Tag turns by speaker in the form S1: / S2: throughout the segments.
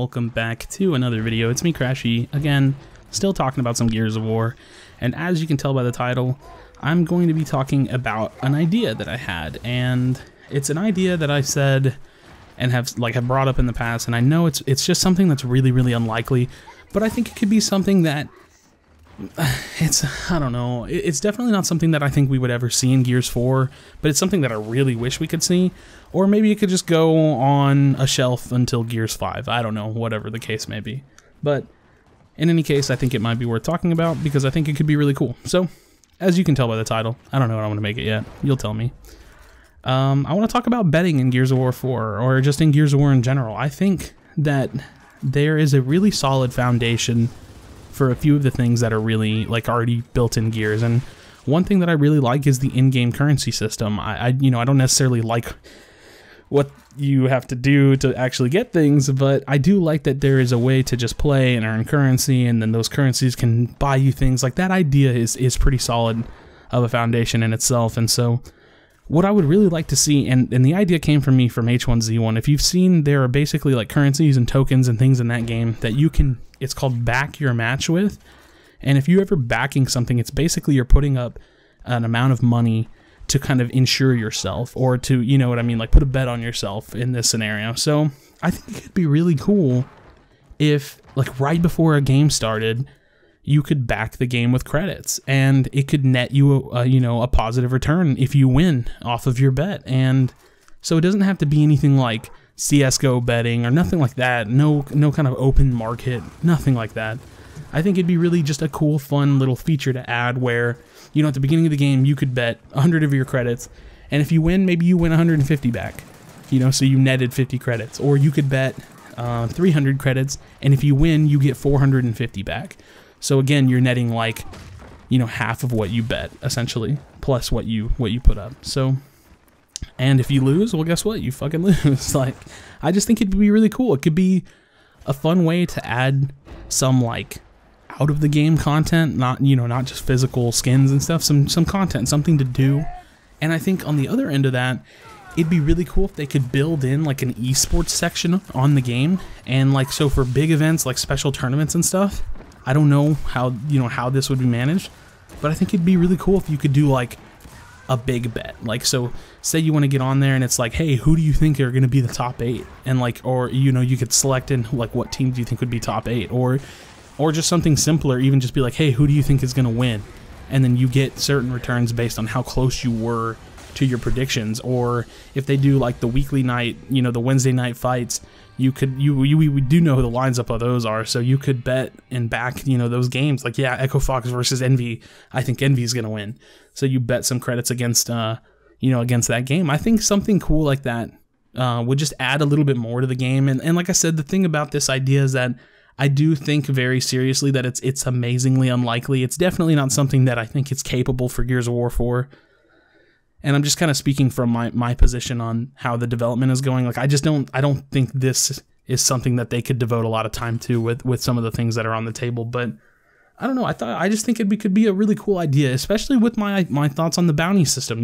S1: welcome back to another video. It's me, Krashy, again, still talking about some Gears of War, and as you can tell by the title, I'm going to be talking about an idea that I had, and it's an idea that I said and have brought up in the past, and I know it's just something that's really unlikely, but I think it could be something that I don't know, it's definitely not something that I think we would ever see in Gears 4, but it's something that I really wish we could see, or maybe it could just go on a shelf until Gears 5, I don't know, whatever the case may be. But in any case, I think it might be worth talking about because I think it could be really cool. So, as you can tell by the title, I don't know what I'm going to make it yet, you'll tell me. I want to talk about betting in Gears of War 4, or just in Gears of War in general. I think that there is a really solid foundation for a few of the things that are really already built in Gears, and one thing that I really like is the in-game currency system. I don't necessarily like what you have to do to actually get things, but I do like that there is a way to just play and earn currency, and then those currencies can buy you things. Like, that idea is pretty solid of a foundation in itself. And so what I would really like to see, and the idea came from me from H1Z1, if you've seen, there are basically currencies and tokens and things in that game that you can, it's called back your match with, and if you're ever backing something, it's basically you're putting up an amount of money to kind of insure yourself, or to, you know what I mean, put a bet on yourself in this scenario. So I think it could be really cool if, right before a game started, you could back the game with credits, and it could net you a positive return if you win off of your bet. And so it doesn't have to be anything like CSGO betting or nothing like that. No kind of open market, nothing like that. I think it'd be really just a cool, fun little feature to add where, at the beginning of the game, you could bet 100 of your credits, and if you win, maybe you win 150 back. So you netted 50 credits. Or you could bet 300 credits, and if you win, you get 450 back. So again, you're netting half of what you bet, essentially, plus what you put up. So, and if you lose, well, guess what? You fucking lose. I just think it'd be really cool. It could be a fun way to add some out of the game content, not just physical skins and stuff, some content, something to do. And I think on the other end of that, it'd be really cool if they could build in an esports section on the game, and so for big events like special tournaments and stuff. I don't know how how this would be managed, but I think it'd be really cool if you could do a big bet. So say you want to get on there and it's hey, who do you think are going to be the top 8? And or you could select in what team do you think would be top 8, or just something simpler, even just be hey, who do you think is going to win? And then you get certain returns based on how close you were to your predictions. Or if they do the weekly night, the Wednesday night fights, we do know who the lines up of those are, so you could bet and back those games. Yeah, Echo Fox versus Envy, I think Envy is gonna win, so you bet some credits against against that game. I think something cool like that would just add a little bit more to the game. And like I said, the thing about this idea is that I do think very seriously that it's amazingly unlikely. It's definitely not something that I think it's capable for Gears of War 4. And I'm just kind of speaking from my position on how the development is going. I don't think this is something that they could devote a lot of time to with some of the things that are on the table. But I don't know. I just think it could be a really cool idea, especially with my thoughts on the bounty system.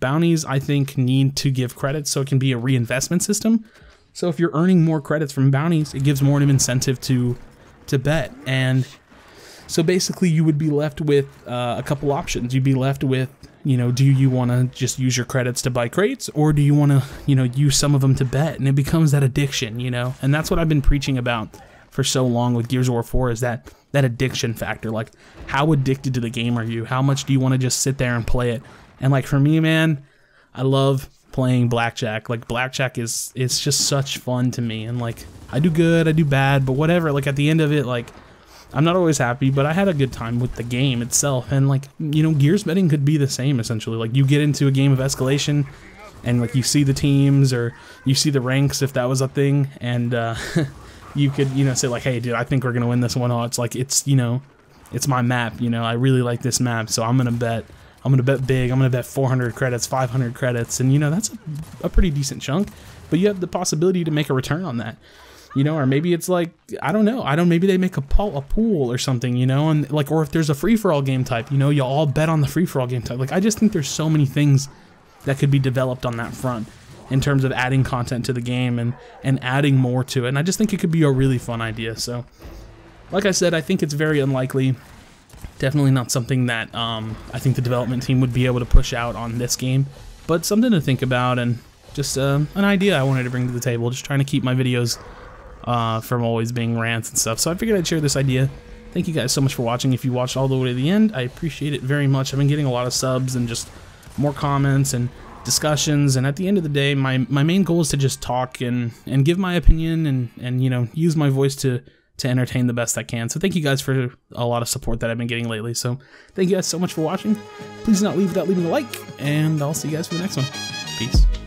S1: Bounties, I think, need to give credits so it can be a reinvestment system. So if you're earning more credits from bounties, it gives more of an incentive to bet. And so basically, you would be left with a couple options. You'd be left with, do you want to just use your credits to buy crates, or do you want to, use some of them to bet? And it becomes that addiction, and that's what I've been preaching about for so long with Gears of War 4, is that addiction factor. How addicted to the game are you? How much do you want to just sit there and play it? And for me, man, I love playing blackjack. Blackjack is just such fun to me, and I do good, I do bad, but whatever. At the end of it, I'm not always happy, but I had a good time with the game itself. And Gears betting could be the same, essentially. You get into a game of escalation, and you see the teams, or you see the ranks, if that was a thing, and you could say hey, dude, I think we're gonna win this one. Oh, it's it's my map. I really like this map, so I'm gonna bet big. I'm gonna bet 400 credits, 500 credits, and that's a pretty decent chunk. But you have the possibility to make a return on that. Or maybe it's I don't know, maybe they make a pool or something, and or if there's a free-for-all game type, you all bet on the free-for-all game type. I just think there's so many things that could be developed on that front, in terms of adding content to the game and adding more to it. And I just think it could be a really fun idea. So, like I said, I think it's very unlikely. Definitely not something that I think the development team would be able to push out on this game, but something to think about, and just an idea I wanted to bring to the table. Just trying to keep my videos from always being rants and stuff. So I figured I'd share this idea. Thank you guys so much for watching. If you watched all the way to the end, I appreciate it very much. I've been getting a lot of subs and just more comments and discussions, and at the end of the day, my main goal is to just talk and give my opinion and you know, use my voice to entertain the best I can. So thank you guys for a lot of support that I've been getting lately. So thank you guys so much for watching. Please do not leave without leaving a like, and I'll see you guys for the next one. Peace.